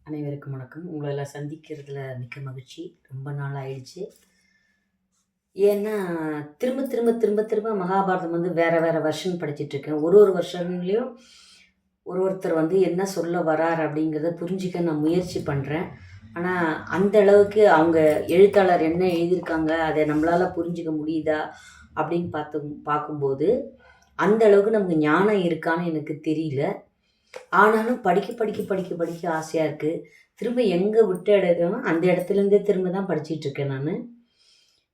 அனைவருக்கும் வணக்கம். உங்களெல்லாம் சந்திக்கிறதுல மிக்க மகிழ்ச்சி. ரொம்ப நாள் ஆயிடுச்சு. ஏன்னா, திரும்ப திரும்ப திரும்ப திரும்ப மகாபாரதம் வந்து வேற வேற வெர்ஷன் படிச்சிட்டுருக்கேன். ஒரு ஒரு வெர்ஷன்லயும் ஒருத்தர் வந்து என்ன சொல்ல வரார் அப்படிங்கிறத புரிஞ்சுக்க நான் முயற்சி பண்றேன். ஆனா, அந்த அளவுக்கு அவங்க எழுத்தாளர் என்ன எழுதியிருக்காங்க, அத நம்மளால புரிஞ்சுக்க முடியுதா அப்படின்னு பார்க்கும்போது, அந்த அளவுக்கு நமக்கு ஞானம் இருக்கான்னு எனக்கு தெரியல. ஆனாலும் படிக்க படிக்க படிக்க படிக்க ஆசையா இருக்கு. திரும்ப எங்க விட்ட இடமோ அந்த இடத்துலேருந்தே திரும்ப தான் படிச்சிட்டுருக்கேன் நானு.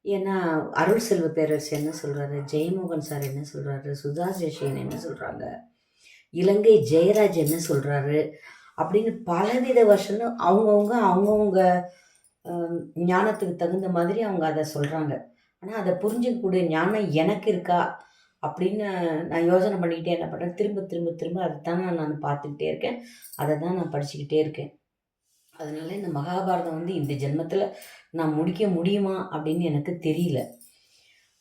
ஏன்னா, அருள் செல்வ பேரரசு என்ன சொல்றாரு, ஜெயமோகன் சார் என்ன சொல்றாரு, சுதா சேஷன் என்ன சொல்றாங்க, இலங்கை ஜெயராஜ் என்ன சொல்றாரு, அப்படின்னு பலவித வெர்ஷனு அவங்கவங்க அ ஞானத்துக்கு தகுந்த மாதிரி அவங்க அத சொல்றாங்க. ஆனா, அத புரிஞ்சுக்கக்கூடிய ஞானம் எனக்கு இருக்கா? அப்படின்னு நான் யோசனை பண்ணிக்கிட்டே என்ன பண்றேன், திரும்ப திரும்ப திரும்ப அதத்தான் நான் பார்த்துக்கிட்டே இருக்கேன். அத தான் நான் படிச்சுக்கிட்டே இருக்கேன். அதனால இந்த மகாபாரதம் வந்து இந்த ஜென்மத்தில நான் முடிக்க முடியுமா? அப்படின்னு எனக்கு தெரியல.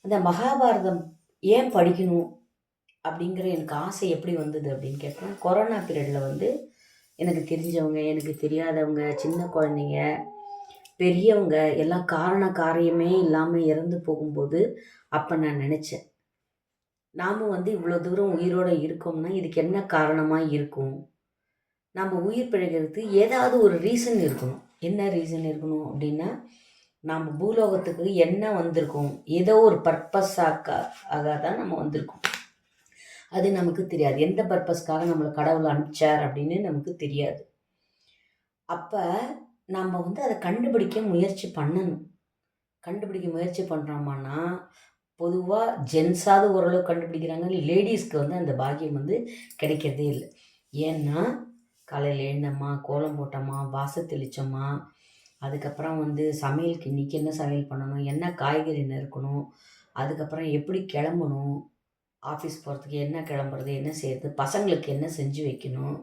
அந்த மகாபாரதம் ஏன் படிக்கணும்? அப்படிங்கிற எனக்கு ஆசை எப்படி வந்தது அப்படின்னு கேட்டா, கொரோனா பீரியட்ல வந்து எனக்கு தெரிஞ்சவங்க, எனக்கு தெரியாதவங்க, சின்ன குழந்தைங்க, பெரியவங்க எல்லாம் காரண காரியமே இல்லாம இறந்து போகும்போது, அப்ப நான் நெனச்சேன். நாம வந்து இவ்வளோ தூரம் உயிரோட இருக்கோம்னா, இதுக்கு என்ன காரணமா இருக்கும்? நம்ம உயிர் பிழைக்கிறதுக்கு ஏதாவது ஒரு ரீசன் இருக்கணும். என்ன ரீசன் இருக்கணும் அப்டின்னா, நாம பூலோகத்துக்கு என்ன வந்திருக்கோம்? ஏதோ ஒரு பர்ப்பஸாக தான் நம்ம வந்திருக்கோம். அது நமக்கு தெரியாது. எந்த பர்ப்பஸ்க்காக நம்மள கடவுள் அனுப்பிச்சார் அப்படின்னு நமக்கு தெரியாது. அப்ப நம்ம வந்து அத கண்டுபிடிக்க முயற்சி பண்ணணும். கண்டுபிடிக்க முயற்சி பண்றோமான்னா, பொதுவா ஜென்ஸாவது ஓரளவு கண்டுபிடிக்கிறாங்க. லேடீஸ்க்கு வந்து அந்த பாக்கியம் வந்து கிடைக்கிறதே இல்ல. ஏன்னா, காலையில எழுந்தோமா, கோலம் போட்டோமா, வாச தெளிச்சோமா, அதுக்கப்புறம் வந்து சமையலுக்கு இன்னைக்கு என்ன சமையல் பண்ணணும்? என்ன காய்கறி நறுக்கணும்? அதுக்கப்புறம் எப்படி கிளம்பணும்? ஆஃபீஸ் போறதுக்கு என்ன கிளம்புறது? என்ன செய்றது? பசங்களுக்கு என்ன செஞ்சு வைக்கணும்?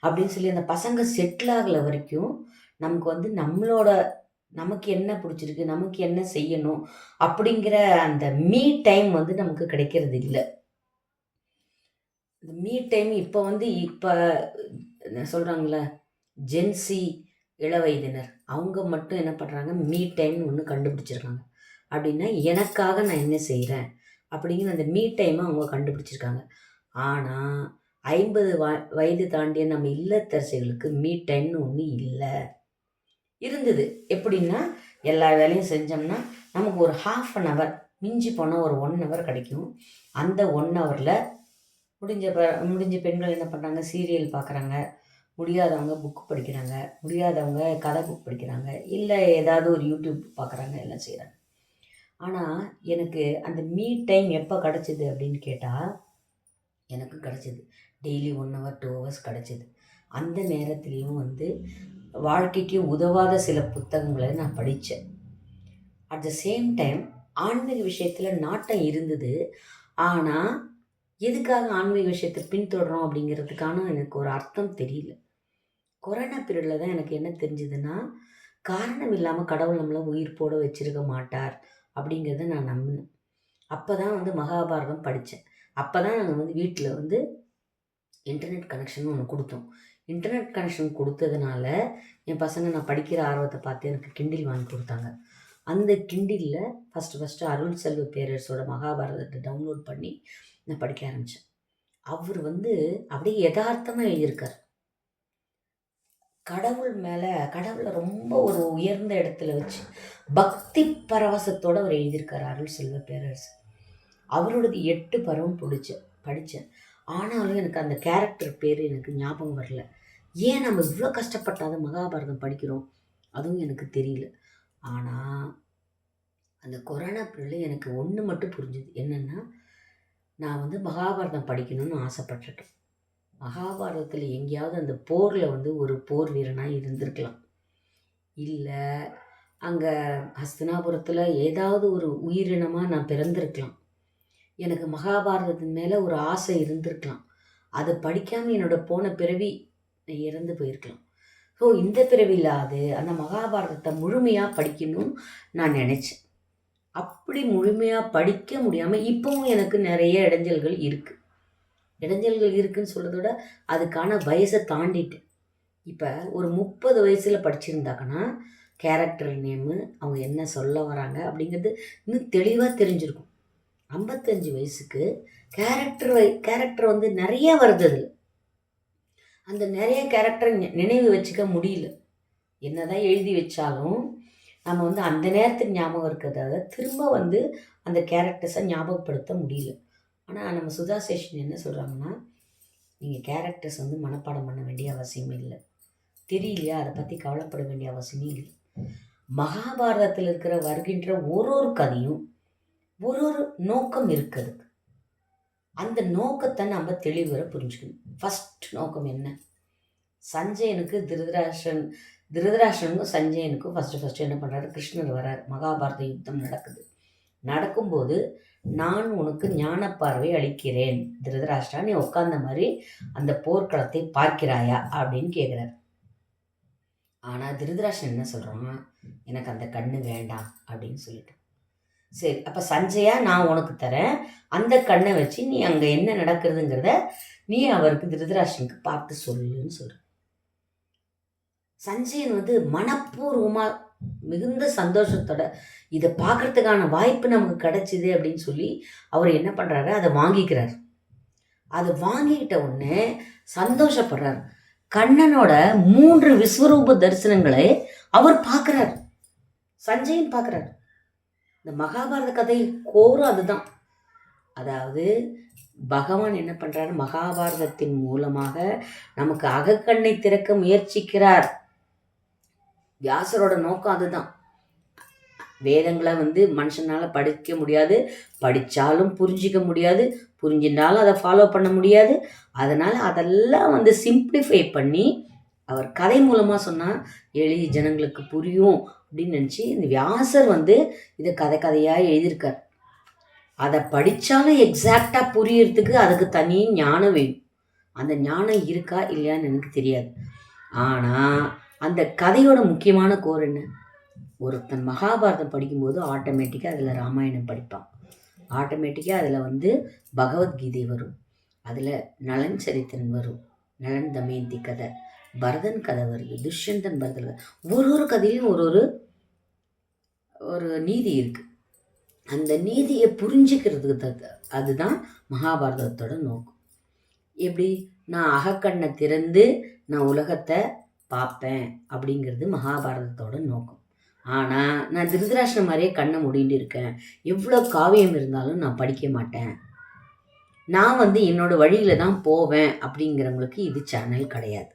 அப்படின்னு சொல்லி அந்த பசங்க செட்டில் ஆகல வரைக்கும், நமக்கு வந்து நமக்கு என்ன புடிச்சிருக்கு? நமக்கு என்ன செய்யணும்? அப்படிங்கிற அந்த மீ டைம் வந்து நமக்கு கிடைக்கிறது இல்ல. இந்த மீ டைம் இப்ப சொல்றாங்கல்ல, ஜென்ஸி இளவயதினர். அவங்க மட்டும் என்ன பண்றாங்க, மீ டைம்னு ஒண்ணு கண்டுபிடிச்சிருக்காங்க. அப்படின்னா, எனக்காக நான் என்ன செய்றேன்? அப்படிங்கிற அந்த மீ டைம அவங்க கண்டுபிடிச்சிருக்காங்க. ஆனா, 50 வயது தாண்டிய நம்ம இல்லத்தரசிகளுக்கு மீ டைம்னு ஒண்ணு இல்ல. இருந்தது. எப்படின்னா, எல்லா வேலையும் செஞ்சோம்னா, நமக்கு ஒரு 1/2 ஹவர் மிஞ்சி போனா ஒரு 1 ஹவர் கிடைக்கும். அந்த 1 ஹவர்ல முடிஞ்ச ப முடிஞ்ச பெண்கள் என்ன பண்றாங்க, சீரியல் பார்க்குறாங்க. முடியாதவங்க புக் படிக்கிறாங்க. முடியாதவங்க கதை புக் படிக்கிறாங்க. இல்ல ஏதாவது ஒரு யூடியூப் பார்க்குறாங்க. எல்லாம் செய்றாங்க. ஆனா, எனக்கு அந்த மீ டைம் எப்ப கிடைச்சது அப்படின்னு கேட்டா, எனக்கு கிடைச்சது. டெய்லி 1 ஹவர், 2 ஹவர்ஸ் கிடைச்சது. அந்த நேரத்திலயும் வந்து வாழ்க்கைக்கு உதவாத சில புத்தகங்கள நான் படிச்சேன். அட் த சேம் டைம் ஆன்மீக விஷயத்துல நாட்டம் இருந்தது. ஆனா, எதுக்காக ஆன்மீக விஷயத்த பின்தொடர்றோம் அப்படிங்கிறதுக்கான எனக்கு ஒரு அர்த்தம் தெரியல. கொரோனா பீரியட்ல தான் எனக்கு என்ன தெரிஞ்சதுன்னா, காரணம் இல்லாம கடவுள் நம்மள உயிர்ப்போட வச்சிருக்க மாட்டார் அப்படிங்கிறத நான் நம்பினேன். அப்பதான் வந்து மகாபாரதம் படிச்சேன். அப்பதான் நாங்க வந்து வீட்ல வந்து இன்டர்நெட் கனெக்ஷன் ஒண்ணு குடுத்தோம். இன்டர்நெட் கனெக்ஷன் குடுத்ததுனால, என் பசங்க நான் படிக்கிற ஆர்வத்த பார்த்து எனக்கு கிண்டில் வாங்கி குடுத்தாங்க. அந்த கிண்டில்ல ஃபர்ஸ்ட்டு அருள் செல்வ பேரரசோட மகாபாரதத்த டவுன்லோட் பண்ணி நான் படிக்க ஆரம்பிச்சேன். அவரு வந்து அப்படியே எதார்த்தமா எழுதியிருக்காரு. கடவுள ரொம்ப ஒரு உயர்ந்த இடத்துல வச்சு, பக்தி பரவசத்தோட அவர் எழுதியிருக்காரு அருள் செல்வ பேரரசு. அவரோடது 8 பருவம் படிச்சேன். ஆனாலும் எனக்கு அந்த கேரக்டர் பேரு எனக்கு ஞாபகம் வரல. ஏன் நம்ம இவ்ளோ கஷ்டப்பட்டு அந்த மகாபாரதம் படிக்கிறோம்? அதுவும் எனக்கு தெரியல. ஆனா, அந்த கொரோனா பீரியட்ல எனக்கு ஒண்ணு மட்டும் புரிஞ்சுது. என்னன்னா, நான் வந்து மகாபாரதம் படிக்கணும்னு ஆசைப்பட்டுருக்கேன். மகாபாரதத்துல எங்கேயாவது அந்த போர்ல வந்து ஒரு போர் வீரனா இருந்திருக்கலாம். இல்ல, அங்க ஹஸ்தினாபுரத்துல ஏதாவது ஒரு உயிரினமா நான் பிறந்திருக்கலாம். எனக்கு மகாபாரதத்தின் மேல ஒரு ஆசை இருந்திருக்கலாம். அத படிக்காம என்னோட போன பிறவி நான் இறந்து போயிருக்கலாம். ஸோ இந்த பிறவிலாவது அந்த மகாபாரதத்த முழுமையா படிக்கணும்னு நான் நெனச்சேன். அப்படி முழுமையா படிக்க முடியாம இப்பவும் எனக்கு நெறைய இடைஞ்சல்கள் இருக்கு. இடைஞ்சல்கள் இருக்குன்னு சொல்றத விட, அதுக்கான வயச தாண்டிட்டேன். இப்போ ஒரு 30 வயசில் படிச்சிருந்தாங்கன்னா கேரக்டர் நேமு, அவங்க என்ன சொல்ல வராங்க அப்படிங்கிறது இன்னும் தெளிவாக தெரிஞ்சிருக்கும். 55 வயசுக்கு கேரக்டர் வந்து நிறைய வருது அதில். அந்த நிறைய கேரக்டர் நினைவு வச்சுக்க முடியல. என்னதான் எழுதி வச்சாலும் நம்ம வந்து அந்த நேரத்துக்கு ஞாபகம் இருக்கிறத திரும்ப வந்து அந்த கேரக்டர்ஸை ஞாபகப்படுத்த முடியல. ஆனால் நம்ம சுதா சேஷன் என்ன சொல்கிறாங்கன்னா, நீங்கள் கேரக்டர்ஸ் வந்து மனப்பாடம் பண்ண வேண்டிய அவசியமே இல்லை. தெரியலையா, அதை பற்றி கவலைப்பட வேண்டிய அவசியமே இல்லை. மகாபாரதத்தில் இருக்கிற வருகின்ற ஒரு ஒரு கதையும் ஒரு ஒரு நோக்கம் இருக்குது. அந்த நோக்கத்தை நம்ம தெளிவுற புரிஞ்சுக்கணும். ஃபஸ்ட் நோக்கம் என்ன? சஞ்சயனுக்கு திருதராஷ்டிரனுக்கும் சஞ்சயனுக்கும் ஃபஸ்ட்டு என்ன பண்ணுறாரு? கிருஷ்ணர் வரார். மகாபாரத யுத்தம் நடக்கும்போது நான் உனக்கு ஞான பார்வை அளிக்கிறேன் திருதராஷ்டிரா, நீ உட்கார்ந்த மாதிரி அந்த போர்க்களத்தை பார்க்கிறாயா அப்படின்னு கேட்குறாரு. ஆனால் திருதராஷ்டிரன் என்ன சொல்கிறான்? எனக்கு அந்த கண்ணு வேண்டாம் அப்படின்னு சொல்லிட்டான். சரி, அப்போ சஞ்சயா நான் உனக்கு தரேன், அந்த கண்ணை வச்சு நீ அங்கே என்ன நடக்கிறதுங்கிறத நீ அவருக்கு திருதராஷ்டிரனுக்கு பார்த்து சொல்லுன்னு சொல்ற. சஞ்சயன் வந்து மனப்பூர்வமாக மிகுந்த சந்தோஷத்தோட இதை பார்க்கறதுக்கான வாய்ப்பு நமக்கு கிடைச்சிது அப்படின்னு சொல்லி அவர் என்ன பண்ணுறாரு? அதை வாங்கிக்கிறார். அதை வாங்கிக்கிட்ட உடனே சந்தோஷப்படுறார். கண்ணனோட 3 விஸ்வரூப தரிசனங்களை அவர் பார்க்குறார். சஞ்சயன் பார்க்குறார். இந்த மகாபாரத கதை கோரும் அதுதான். அதாவது பகவான் என்ன பண்ணுறாரு? மகாபாரதத்தின் மூலமாக நமக்கு அகக்கண்ணை திறக்க முயற்சிக்கிறார். வியாசரோட நோக்கம் அதுதான். வேதங்களை வந்து மனுஷனால் படிக்க முடியாது, படித்தாலும் புரிஞ்சிக்க முடியாது, புரிஞ்சின்றாலும் அதை ஃபாலோ பண்ண முடியாது. அதனால் அதெல்லாம் வந்து சிம்பிளிஃபை பண்ணி அவர் கதை மூலமாக சொன்னால் எளிய ஜனங்களுக்கு புரியும் அப்படின்னு நினச்சி இந்த வியாசர் வந்து இதை கதையாக எழுதியிருக்கார். அதை படித்தாலும் எக்ஸாக்டாக புரியறதுக்கு அதுக்கு தனி ஞானம் வேணும். அந்த ஞானம் இருக்கா இல்லையான்னு எனக்கு தெரியாது. ஆனால் அந்த கதையோட முக்கியமான கோர் என்ன? ஒருத்தன் மகாபாரதம் படிக்கும்போது ஆட்டோமேட்டிக்காக அதில் ராமாயணம் படிப்பான். ஆட்டோமேட்டிக்காக அதில் வந்து பகவத்கீதை வரும். அதில் நலன் சரித்திரன் வரும், நலன் தமயந்தி கதை, பரதன் கதை வருது, துஷ்யந்தன் பரதன். ஒரு கதையிலும் ஒரு நீதி இருக்குது. அந்த நீதியை புரிஞ்சுக்கிறதுக்கு அதுதான் மகாபாரதத்தோட நோக்கம். எப்படி? நான் அகக்கண்ணை திறந்து நான் உலகத்தை பார்ப்பேன் அப்படிங்கிறது மகாபாரதத்தோட நோக்கம். ஆனால் நான் திருதராஷ்டிரன் மாதிரியே கண்ணை மூடிட்டு இருக்கேன், எவ்வளோ காவியம் இருந்தாலும் நான் படிக்க மாட்டேன், நான் வந்து என்னோடய வழியில் தான் போவேன் அப்படிங்கிறவங்களுக்கு இது சேனல் கிடையாது.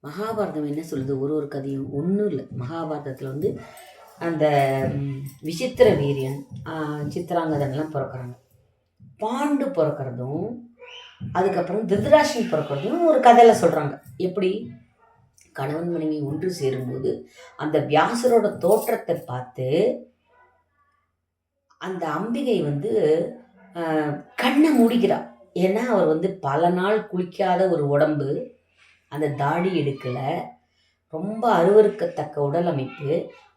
மகாபாரதம் என்ன சொல்லுது? ஒரு கதையும் ஒன்றும் இல்லை. மகாபாரதத்தில் வந்து அந்த விசித்திர வீரியன், சித்திராங்கதன்லாம் பிறக்கிறாங்க. பாண்டு பிறக்கிறதும் அதுக்கப்புறம் திருதராஷ்டிரன் பிறக்கிறதும் ஒரு கதையில் சொல்கிறாங்க. எப்படி? கணவன் மனைவி ஒன்று சேரும்போது அந்த வியாசரோட தோற்றத்தை பார்த்து அந்த அம்பிகை வந்து கண்ணை மூடிக்கிறார். ஏன்னா அவர் வந்து பல நாள் குளிக்காத ஒரு உடம்பு, அந்த தாடி எடுக்கலை, ரொம்ப அருவருக்கத்தக்க உடல் அமைப்பு.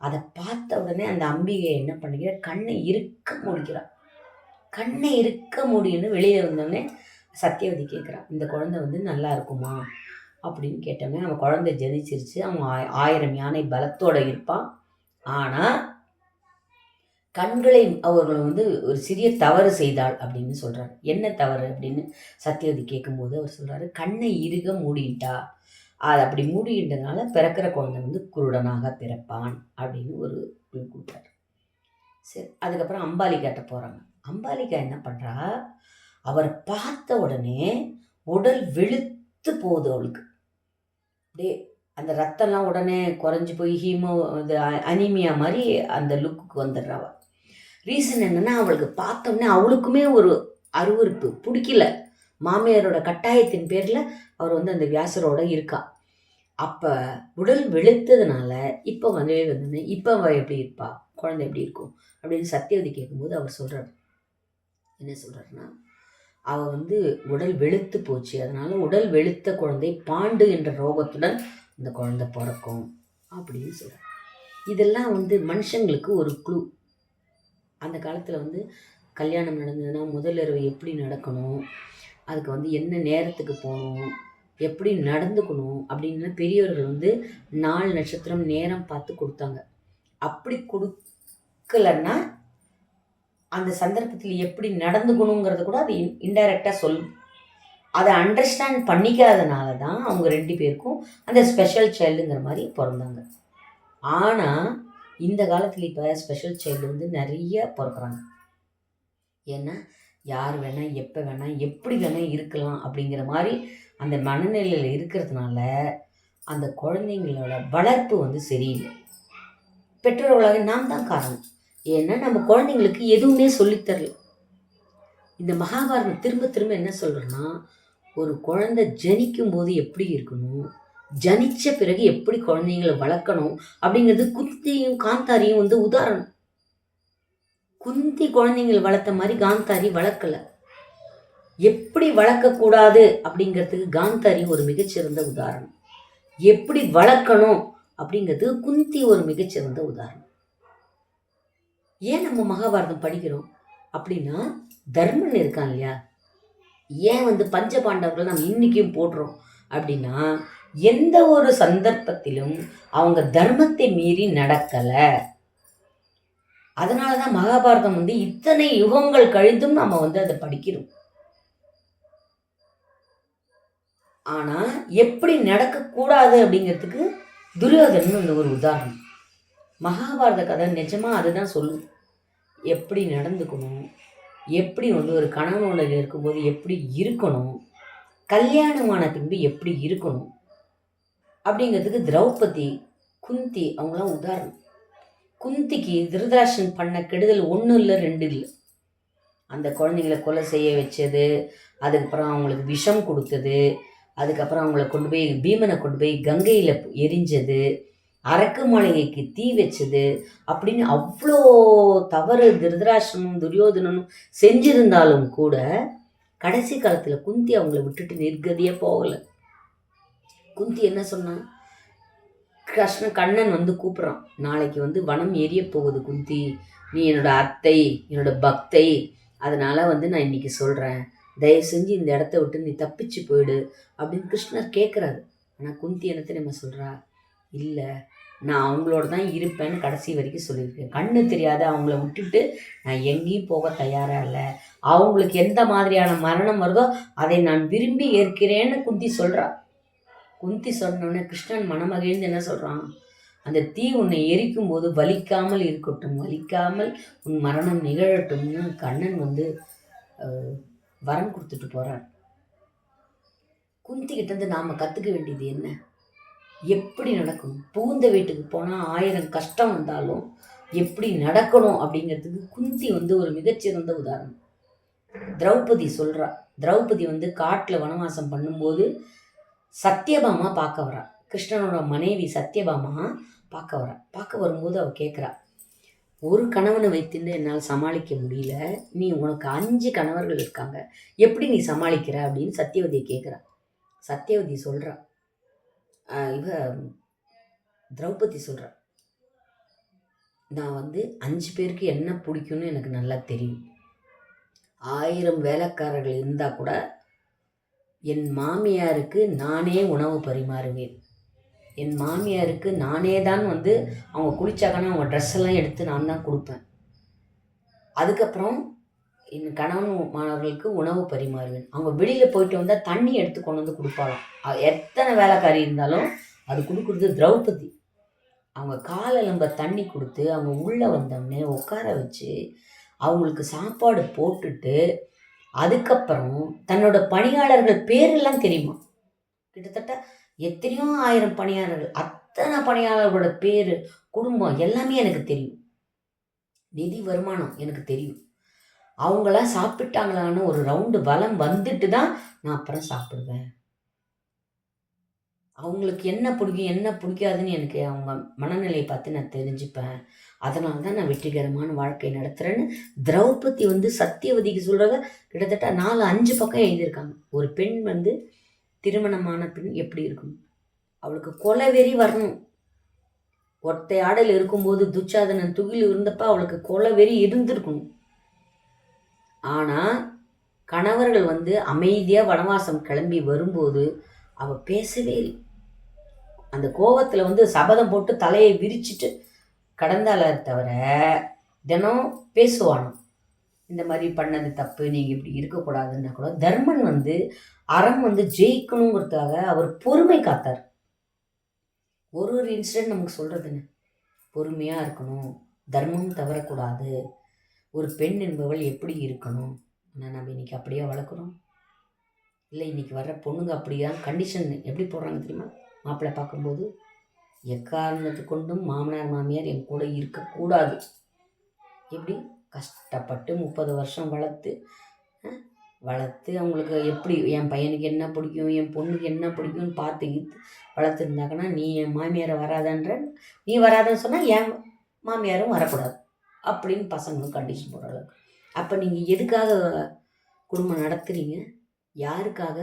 அதை பார்த்த உடனே அந்த அம்பிகை என்ன பண்ணிக்கிற? கண்ணை இருக்க மூடிக்கிறார். கண்ணை இருக்க முடியும்னு வெளியே வந்தோடனே சத்தியவதி கேட்குறான், இந்த குழந்தை வந்து நல்லா இருக்குமா அப்படின்னு கேட்டோன்னே அவன் குழந்தை ஜனிச்சிருச்சு, அவன் 1000 யானை பலத்தோடு இருப்பான். ஆனால் கண்களை அவர்கள் வந்து ஒரு சிறிய தவறு செய்தாள் அப்படின்னு சொல்கிறார். என்ன தவறு அப்படின்னு சத்தியவதி கேட்கும்போது அவர் சொல்கிறாரு, கண்ணை இறுக மூடிட்டா, அது அப்படி மூடின்றதுனால பிறக்கிற குழந்தை வந்து குருடனாக பிறப்பான் அப்படின்னு ஒரு கொடுத்தார். சரி, அதுக்கப்புறம் அம்பாலிகாட்ட போகிறாங்க. அம்பாலிகா என்ன பண்ணுறா? அவரை பார்த்த உடனே உடல் வெளுத்து போகுது அவளுக்கு. அப்படியே அந்த ரத்தம்லாம் உடனே குறைஞ்சி போய் இது அனிமியா மாதிரி அந்த லுக்குக்கு வந்துடுறாவ. ரீசன் என்னென்னா, அவளுக்கு பார்த்தோன்னே அவளுக்குமே ஒரு அருவருப்பு, பிடிக்கல. மாமியாரோட கட்டாயத்தின் பேரில் அவர் வந்து அந்த வியாசரோட இருக்கா. அப்போ உடல் வெளுத்ததுனால இப்போ வந்து இப்போ அவள் எப்படி இருப்பா, குழந்தை எப்படி இருக்கும் அப்படின்னு சத்தியவதி கேட்கும்போது அவர் சொல்கிறார். என்ன சொல்கிறாருன்னா, அவள் வந்து உடல் வெளுத்து போச்சு, அதனால் உடல் வெளுத்த குழந்தை பாண்டு என்ற ரோகத்துடன் அந்த குழந்தை பிறக்கும் அப்படின்னு சொல்கிறார். இதெல்லாம் வந்து மனுஷங்களுக்கு ஒரு க்ளூ. அந்த காலத்தில் வந்து கல்யாணம் நடந்ததுன்னா முதலிரவு எப்படி நடக்கணும், அதுக்கு வந்து என்ன நேரத்துக்கு போகணும், எப்படி நடந்துக்கணும் அப்படின்னு பெரியவர்கள் வந்து நாள் நட்சத்திரம் நேரம் பார்த்து கொடுத்தாங்க. அப்படி கொடுக்கலன்னா அந்த சந்தர்ப்பத்தில் எப்படி நடந்துக்கணுங்கிறது கூட அது இன்டைரக்டாக சொல்லும். அதை அண்டர்ஸ்டாண்ட் பண்ணிக்காதனால தான் அவங்க 2 பேருக்கும் அந்த ஸ்பெஷல் சைல்டுங்கிற மாதிரி பிறந்தாங்க. ஆனால் இந்த காலத்தில் இப்போ ஸ்பெஷல் சைல்டு வந்து நிறைய பிறக்கிறாங்க. ஏன்னா யார் வேணால் எப்போ வேணால் எப்படி வேணால் இருக்கலாம் அப்படிங்கிற மாதிரி அந்த மனநிலையில் இருக்கிறதுனால அந்த குழந்தைங்களோட வளர்ப்பு வந்து சரியில்லை. பெற்றோர்களாக நாம் தான் காரணம். ஏன்னா நம்ம குழந்தைங்களுக்கு எதுவுமே சொல்லித்தரல. இந்த மகாபாரதம் திரும்ப திரும்ப என்ன சொல்கிறேன்னா, ஒரு குழந்தை ஜனிக்கும் போது எப்படி இருக்கணும், ஜனிச்ச பிறகு எப்படி குழந்தைங்களை வளர்க்கணும் அப்படிங்கிறது குந்தியும் காந்தாரியும் வந்து உதாரணம். குந்தி குழந்தைங்களை வளர்த்த மாதிரி காந்தாரி வளர்க்கலை. எப்படி வளர்க்கக்கூடாது அப்படிங்கிறதுக்கு காந்தாரி ஒரு மிகச்சிறந்த உதாரணம். எப்படி வளர்க்கணும் அப்படிங்கிறதுக்கு குந்தி ஒரு மிகச்சிறந்த உதாரணம். ஏன் நம்ம மகாபாரதம் படிக்கிறோம் அப்படின்னா, தர்மன் இருக்கான் இல்லையா, ஏன் வந்து பஞ்ச பாண்டவர்கள் நம்ம இன்றைக்கும் போடுறோம் அப்படின்னா, எந்த ஒரு சந்தர்ப்பத்திலும் அவங்க தர்மத்தை மீறி நடக்கலை. அதனால தான் மகாபாரதம் வந்து இத்தனை யுகங்கள் கழிந்தும் நம்ம வந்து அதை படிக்கிறோம். ஆனால் எப்படி நடக்கக்கூடாது அப்படிங்கிறதுக்கு துரியோதனன் ஒரு உதாரணம். மகாபாரத கதை நிஜமாக அதுதான் சொல்லும். எப்படி நடந்துக்கணும், எப்படி வந்து ஒரு கணவனோட இருக்கும்போது எப்படி இருக்கணும், கல்யாணமான பின்பு எப்படி இருக்கணும் அப்படிங்கிறதுக்கு திரௌபதி, குந்தி அவங்களாம் உதாரணம். குந்திக்கு திருதராஷ்டிரன் பண்ண கெடுதல் 1 இல்லை 2 இல்லை. அந்த குழந்தைங்களை கொலை செய்ய வச்சது, அதுக்கப்புறம் அவங்களுக்கு விஷம் கொடுத்தது, அதுக்கப்புறம் அவங்கள கொண்டு போய் பீமனை கொண்டு போய் கங்கையில் எரிஞ்சது, அரக்கு மாளிகைக்கு தீ வச்சது அப்படின்னு அவ்வளோ தவறு திருதராஷ்டிரனும் துரியோதனனும் செஞ்சிருந்தாலும் கூட கடைசி காலத்தில் குந்தி அவங்கள விட்டுட்டு நிர்கதியாக போகலை. குந்தி என்ன சொன்னான், கண்ணன் வந்து கூப்பிட்றான், நாளைக்கு வந்து வனம் எரிய போகுது குந்தி, நீ என்னோட அத்தை, என்னோட பக்தை, அதனால் வந்து நான் இன்றைக்கி சொல்கிறேன், தயவு செஞ்சு இந்த இடத்த விட்டு நீ தப்பிச்சு போயிடு அப்படின்னு கிருஷ்ணர் கேட்குறாரு. ஆனால் குந்தி என்னத்தை நம்ம சொல்கிறா, இல்லை நான் அவங்களோட தான் இருப்பேன்னு கடைசி வரைக்கும் சொல்லியிருக்கேன். கண்ணு தெரியாத அவங்கள விட்டுட்டு நான் எங்கேயும் போக தயாராக இல்லை. அவங்களுக்கு எந்த மாதிரியான மரணம் வருதோ அதை நான் விரும்பி ஏற்கிறேன்னு குந்தி சொல்கிறா. குந்தி சொன்னோடனே கிருஷ்ணன் மனமகிழ்ந்து என்ன சொல்கிறான், அந்த தீ உன்னை எரிக்கும் போது வலிக்காமல் இருக்கட்டும், வலிக்காமல் உன் மரணம் நிகழட்டும்னு கண்ணன் வந்து வரம் கொடுத்துட்டு போகிறார். குந்திக்கிட்டேருந்து நாம் கற்றுக்க வேண்டியது என்ன, எப்படி நடக்கணும், புகுந்த வீட்டுக்கு போனால் 1000 கஷ்டம் வந்தாலும் எப்படி நடக்கணும் அப்படிங்கிறதுக்கு குந்தி வந்து ஒரு மிகச்சிறந்த உதாரணம். திரௌபதி சொல்கிறா, திரௌபதி வந்து காட்டில் வனவாசம் பண்ணும்போது சத்யபாமா பார்க்க வரா, கிருஷ்ணனோட மனைவி சத்யபாமா பார்க்க வரா. பார்க்க வரும்போது அவள் கேட்குறா, ஒரு கணவனை வைத்துன்னு என்னால் சமாளிக்க முடியல, நீ உனக்கு 5 கணவர்கள் இருக்காங்க, எப்படி நீ சமாளிக்கிற அப்படின்னு சத்யவதியை கேட்குறா. சத்யவதி சொல்கிறா, திரௌபதி சொல்கிறா, நான் வந்து 5 பேருக்கு என்ன பிடிக்கும்னு எனக்கு நல்லா தெரியும். 1000 வேலைக்காரர்கள் இருந்தால் கூட என் மாமியாருக்கு நானே உணவு பரிமாறுவேன். என் மாமியாருக்கு நானே தான் வந்து அவங்க குளிச்சாங்கன்னா அவங்க ட்ரெஸ் எல்லாம் எடுத்து நான் தான் கொடுப்பேன். அதுக்கப்புறம் என் கணவன் மாணவர்களுக்கு உணவு பரிமாறுவேன். அவங்க வெளியில் போயிட்டு வந்தால் தண்ணி எடுத்து கொண்டு வந்து கொடுப்பாளாம். எத்தனை வேலைக்காரி இருந்தாலும் அது கொடுக்குறது திரௌபதி. அவங்க காலெலும்ப தண்ணி கொடுத்து அவங்க உள்ளே வந்தோடனே உட்கார வச்சு அவங்களுக்கு சாப்பாடு போட்டுட்டு அதுக்கப்புறம் தன்னோட பணியாளர்கள் பேரெல்லாம் தெரியுமா, கிட்டத்தட்ட எத்தனையோ 1000 பணியாளர்கள், அத்தனை பணியாளர்களோட பேர், குடும்பம் எல்லாமே எனக்கு தெரியும், நிதி வருமானம் எனக்கு தெரியும். அவங்களாம் சாப்பிட்டாங்களான்னு ஒரு ரவுண்டு வலம் வந்துட்டு தான் நான் அப்புறம் சாப்பிடுவேன். அவங்களுக்கு என்ன பிடிக்கும் என்ன பிடிக்காதுன்னு எனக்கு அவங்க மனநிலையை பார்த்து நான் தெரிஞ்சுப்பேன். அதனால தான் நான் வெற்றிகரமான வாழ்க்கை நடத்துகிறேன்னு திரௌபதி வந்து சத்தியவதிக்கு சொல்கிறத கிட்டத்தட்ட 4-5 பக்கம் எழுதியிருக்காங்க. ஒரு பெண் வந்து திருமணமான பெண் எப்படி இருக்கணும், அவளுக்கு கொலை வெறி வரணும். ஒற்றை ஆடல் இருக்கும்போது துச்சாதனன் துகில் இருந்தப்ப அவளுக்கு கொலை வெறி இருந்திருக்கணும். ஆனால் கணவர்கள் வந்து அமைதியாக வனவாசம் கிளம்பி வரும்போது அவள் பேசவே இல்லை. அந்த கோவத்தில் வந்து சபதம் போட்டு தலையை விரிச்சிட்டு கடந்தால தவிர தினம் பேசுவானோ இந்த மாதிரி பண்ணது தப்பு, நீங்கள் இப்படி இருக்கக்கூடாதுன்னா கூட தர்மன் வந்து அறம் வந்து ஜெயிக்கணுங்கிறதுக்காக அவர் பொறுமை காத்தார். ஒரு இன்சிடென்ட் நமக்கு சொல்கிறதுன்னு பொறுமையாக இருக்கணும், தர்மம் தவறக்கூடாது, ஒரு பெண் என்பவள் எப்படி இருக்கணும். ஆனால் நம்ம இன்றைக்கி அப்படியே வளர்க்குறோம். இல்லை இன்றைக்கி வர்ற பொண்ணுங்க அப்படிதான் கண்டிஷன் எப்படி போடுறாங்க தெரியுமா? மாப்பிள்ளை பார்க்கும்போது எக்காரணத்து கொண்டும் மாமனார் மாமியார் என் கூட இருக்கக்கூடாது. எப்படி கஷ்டப்பட்டு 30 வருஷம் வளர்த்து அவங்களுக்கு எப்படி என் பையனுக்கு என்ன பிடிக்கும், என் பொண்ணுக்கு என்ன பிடிக்கும்னு பார்த்து வளர்த்துருந்தாங்கன்னா, நீ என் மாமியாரை வராதன்ற, நீ வராதன்னு சொன்னால் என் மாமியாரும் வரக்கூடாது அப்படின்னு பசங்களும் கண்டிஷன் போடுறாங்க. அப்போ நீங்கள் எதுக்காக குடும்பம் நடத்துகிறீங்க? யாருக்காக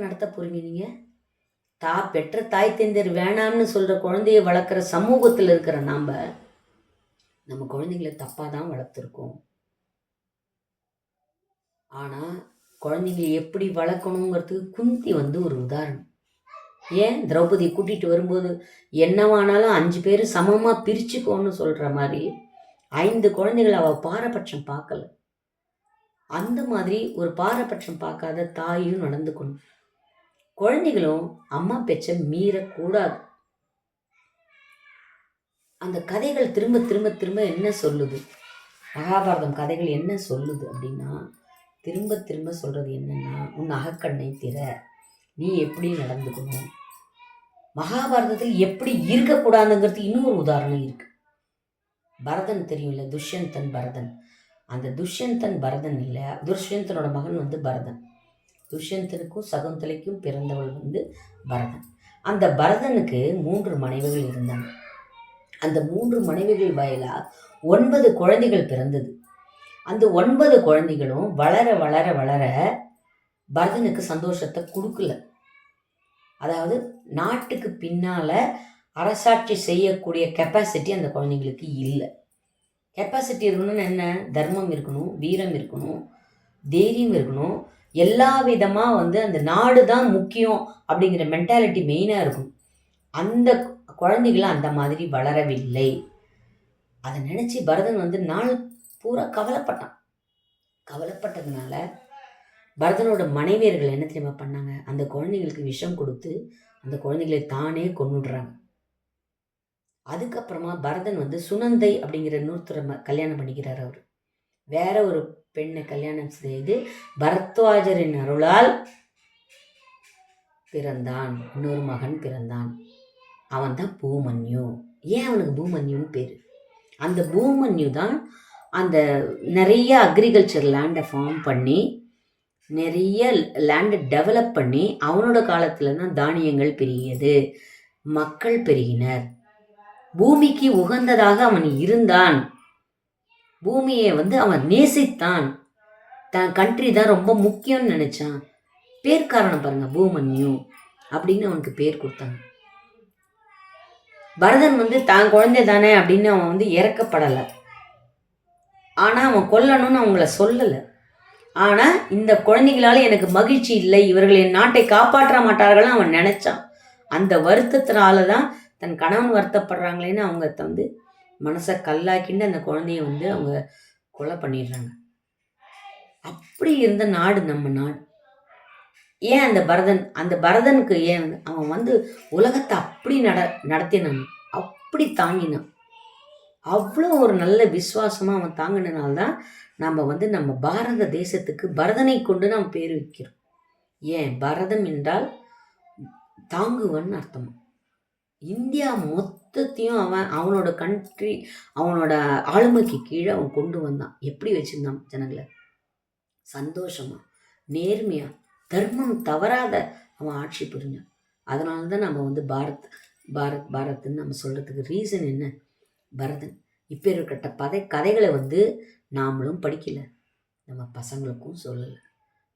நடத்த போகிறீங்க? நீங்கள் பெற்ற தாய் தந்தையர் வேணாம்னு சொல்கிற குழந்தைய வளர்க்குற சமூகத்தில் இருக்கிற நம்ம குழந்தைங்களை தப்பாக தான் வளர்த்துருக்கோம். ஆனால் குழந்தைங்களை எப்படி வளர்க்கணுங்கிறதுக்கு குந்தி வந்து ஒரு உதாரணம். ஏன் திரௌபதியை கூட்டிகிட்டு வரும்போது என்னவானாலும் 5 பேர் சமமாக பிரிச்சுக்கோன்னு சொல்கிற மாதிரி 5 குழந்தைகள் அவள் பாரபட்சம் பார்க்கல. அந்த மாதிரி ஒரு பாரபட்சம் பார்க்காத தாயும் நடந்துக்கணும். குழந்தைகளும் அம்மா பேச்சை மீறக்கூடாது. அந்த கதைகள் திரும்ப திரும்ப திரும்ப என்ன சொல்லுது, மகாபாரதம் கதைகள் என்ன சொல்லுது அப்படின்னா, திரும்ப திரும்ப சொல்கிறது என்னென்னா, உன் அகக்கண்ணை திற, நீ எப்படி நடந்துக்கணும். மகாபாரதத்தில் எப்படி இருக்கக்கூடாதுங்கிறது இன்னொரு உதாரணம் இருக்குது. பரதன் தெரியும்ல, துஷ்யந்தன் பரதன். அந்த துஷ்யந்தன் பரதன் இல்லை, துஷ்யந்தனோட மகன் வந்து பரதன். துஷ்யந்தனுக்கும் சகுந்தலைக்கும் பிறந்தவள் வந்து பரதன். அந்த பரதனுக்கு 3 மனைவிகள் இருந்தாங்க. அந்த 3 மனைவிகள் வாயிலா 9 குழந்தைகள் பிறந்தது. அந்த 9 குழந்தைகளும் வளர வளர வளர பரதனுக்கு சந்தோஷத்தை கொடுக்கல. அதாவது நாட்டுக்கு பின்னால் அரசாட்சி செய்யக்கூடிய கெப்பாசிட்டி அந்த குழந்தைங்களுக்கு இல்லை. கெப்பாசிட்டி இருக்கணும்னு என்ன? தர்மம் இருக்கணும், வீரம் இருக்கணும், தைரியம் இருக்கணும், எல்லா விதமாக வந்து அந்த நாடு தான் முக்கியம் அப்படிங்கிற மென்டாலிட்டி மெயினாக இருக்கும். அந்த குழந்தைகளை அந்த மாதிரி வளரவில்லை. அதை நினச்சி பரதன் வந்து நாள் பூரா கவலைப்பட்டான். கவலைப்பட்டதுனால பரதனோட மனைவியர்கள் என்ன தெரியுமா பண்ணாங்க? அந்த குழந்தைங்களுக்கு விஷம் கொடுத்து அந்த குழந்தைகளை தானே கொன்னுடுறாங்க. அதுக்கப்புறமா பரதன் வந்து சுனந்தை அப்படிங்கிற இன்னொருத்தரை கல்யாணம் பண்ணிக்கிறார். அவர் வேற ஒரு பெண்ணை கல்யாணம் செய்து பரத்வாஜரின் அருளால் பிறந்தான், இன்னொரு மகன் பிறந்தான். அவன் தான் பூமன்யு. ஏன் அவனுக்கு பூமன்யுன்னு பேர்? அந்த பூமன்யு தான் அந்த நிறைய அக்ரிகல்ச்சர் லேண்டை ஃபார்ம் பண்ணி நிறைய லேண்டை டெவலப் பண்ணி அவனோட காலத்தில் தான் தானியங்கள் பெருகியது, மக்கள் பெருகினர், பூமிக்கு உகந்ததாக அவன் இருந்தான், பூமியை வந்து அவன் நேசித்தான், தன் கண்ட்ரி தான் ரொம்ப முக்கியம்னு நினச்சான். பேர் காரணம் பாருங்க, பூமன்யு அப்படின்னு அவனுக்கு பேர் கொடுத்தாங்க. பரதன் வந்து தான் குழந்தை தானே அப்படின்னு அவன் வந்து இறக்கப்படலை. ஆனால் அவன் கொல்லணும்னு அவங்கள சொல்லலை. ஆனால் இந்த குழந்தைகளால் எனக்கு மகிழ்ச்சி இல்லை, இவர்கள் என் நாட்டை காப்பாற்ற மாட்டார்கள்னு அவன் நினச்சான். அந்த வருத்தத்தினால தான் தன் கணவன் வருத்தப்படுறாங்களேன்னு அவங்க வந்து மனசை கல்லாக்கிண்டு அந்த குழந்தைய வந்து அவங்க கொலை பண்ணிடுறாங்க. அப்படி இருந்த நாடு நம்ம நாடு. ஏன் அந்த பரதனுக்கு ஏன் அவன் வந்து உலகத்தை அப்படி நடத்தினான், அப்படி தாங்கினான். அவ்வளோ ஒரு நல்ல விசுவாசமாக அவன் தாங்கினால்தான் நம்ம வந்து நம்ம பாரத தேசத்துக்கு பரதனை கொண்டு நாம் பேர் வைக்கிறோம். ஏன்? பரதம் என்றால் தாங்குவன் அர்த்தம். இந்தியா மொத்தத்தையும் அவனோட கண்ட்ரி, அவனோட ஆளுமைக்கு கீழே அவன் கொண்டு வந்தான். எப்படி வச்சுருந்தான் ஜனங்களை? சந்தோஷமா, நேர்மையா, தர்மம் தவறாத அவன் ஆட்சி புரிஞ்சான். அதனால தான் நம்ம வந்து பாரத்ன்னு நம்ம சொல்கிறதுக்கு ரீசன் என்ன? பரதன். இப்போ இருக்கிற கதைகளை வந்து நாமளும் படிக்கலை, நம்ம பசங்களுக்கும் சொல்லலை.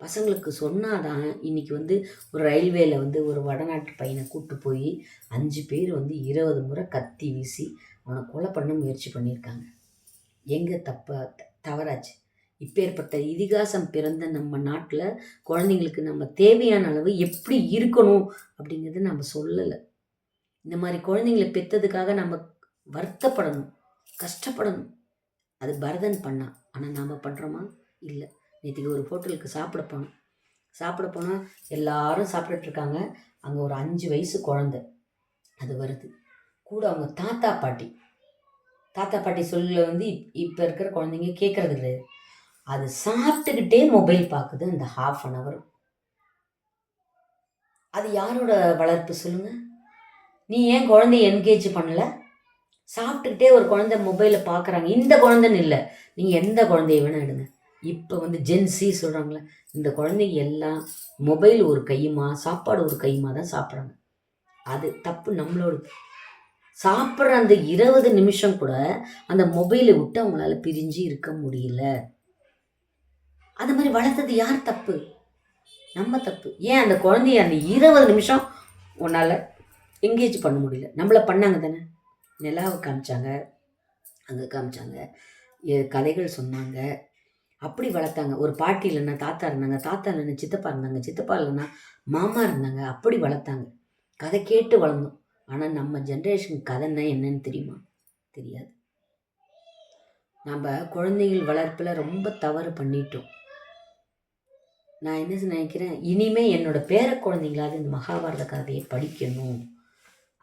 பசங்களுக்கு சொன்னாதான் இன்றைக்கி வந்து ஒரு ரயில்வேயில் வந்து ஒரு வடநாட்டு பையனை கூப்பிட்டு போய் 5 பேர் வந்து 20 முறை கத்தி வீசி அவனை கொலை பண்ண முயற்சி பண்ணியிருக்காங்க. எங்கே தவறாச்சு? இப்பேற்பட்ட இதிகாசம் பிறந்த நம்ம நாட்டில் குழந்தைங்களுக்கு நம்ம தேவையான அளவு எப்படி இருக்கணும் அப்படிங்கிறது நம்ம சொல்லலை. இந்த மாதிரி குழந்தைங்களை பெற்றதுக்காக நம்ம வருத்தப்படணும், கஷ்டப்படணும். அது பரதன் பண்ணான். ஆனால் நாம் பண்ணுறோமா? இல்லை. நேற்றுக்கு ஒரு ஹோட்டலுக்கு சாப்பிட போனால் எல்லாரும் சாப்பிட்டுட்ருக்காங்க. அங்கே ஒரு 5 வயசு குழந்தை அது வருது. கூட அவங்க தாத்தா பாட்டி சொல்ல வந்து இப்போ இருக்கிற குழந்தைங்க கேட்குறது கிடையாது. அது சாப்பிட்டுக்கிட்டே மொபைல் பார்க்குது அந்த 1/2 hour. அது யாரோட வளர்ப்பு சொல்லுங்க? நீ ஏன் குழந்தைய என்கேஜ் பண்ணல? சாப்பிட்டுக்கிட்டே ஒரு குழந்தை மொபைலை பார்க்குறாங்க. இந்த குழந்தைன்னு இல்லை, நீங்கள் எந்த குழந்தைய வேணால் எடுங்க. இப்போ வந்து ஜென்சி சொல்கிறாங்களே, இந்த குழந்தைங்க எல்லாம் மொபைல் ஒரு கையுமா சாப்பாடு ஒரு கையுமா தான் சாப்பிட்றாங்க. அது தப்பு நம்மளோட. சாப்பிட்ற அந்த 20 நிமிஷம் கூட அந்த மொபைலை விட்டு அவங்களால பிரிஞ்சு இருக்க முடியல. அந்த மாதிரி வளர்த்தது யார் தப்பு? நம்ம தப்பு. ஏன் அந்த குழந்தைய அந்த 20 நிமிஷம் உன்னால் என்கேஜ் பண்ண முடியல? நம்மளை பண்ணாங்க தானே. நிலாவை காமிச்சாங்க, அங்கே காமிச்சாங்க, கதைகள் சொன்னாங்க, அப்படி வளர்த்தாங்க. ஒரு பாட்டி இல்லைன்னா தாத்தா இருந்தாங்க, தாத்தா இல்லைன்னா சித்தப்பா இருந்தாங்க, சித்தப்பா இல்லைன்னா மாமா இருந்தாங்க, அப்படி வளர்த்தாங்க. கதை கேட்டு வளர்ந்தோம். ஆனால் நம்ம ஜென்ரேஷன் கதைன்னா என்னன்னு தெரியுமா? தெரியாது. நம்ம குழந்தைகள் வளர்ப்பில் ரொம்ப தவறு பண்ணிட்டோம். நான் என்ன நினைக்கிறேன், இனிமேல் என்னோட பேர குழந்தைங்களாவது இந்த மகாபாரத கதையை படிக்கணும்,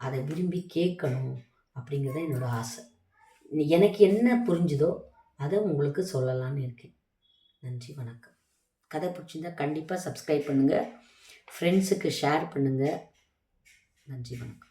அதை விரும்பி கேட்கணும் அப்படிங்கிறத என்னோட ஆசை. எனக்கு என்ன புரிஞ்சுதோ அதை உங்களுக்கு சொல்லலான்னு இருக்கேன். நன்றி, வணக்கம். கதை பிடிச்சிருந்தா கண்டிப்பாக சப்ஸ்கிரைப் பண்ணுங்கள், ஃப்ரெண்ட்ஸுக்கு ஷேர் பண்ணுங்கள். நன்றி, வணக்கம்.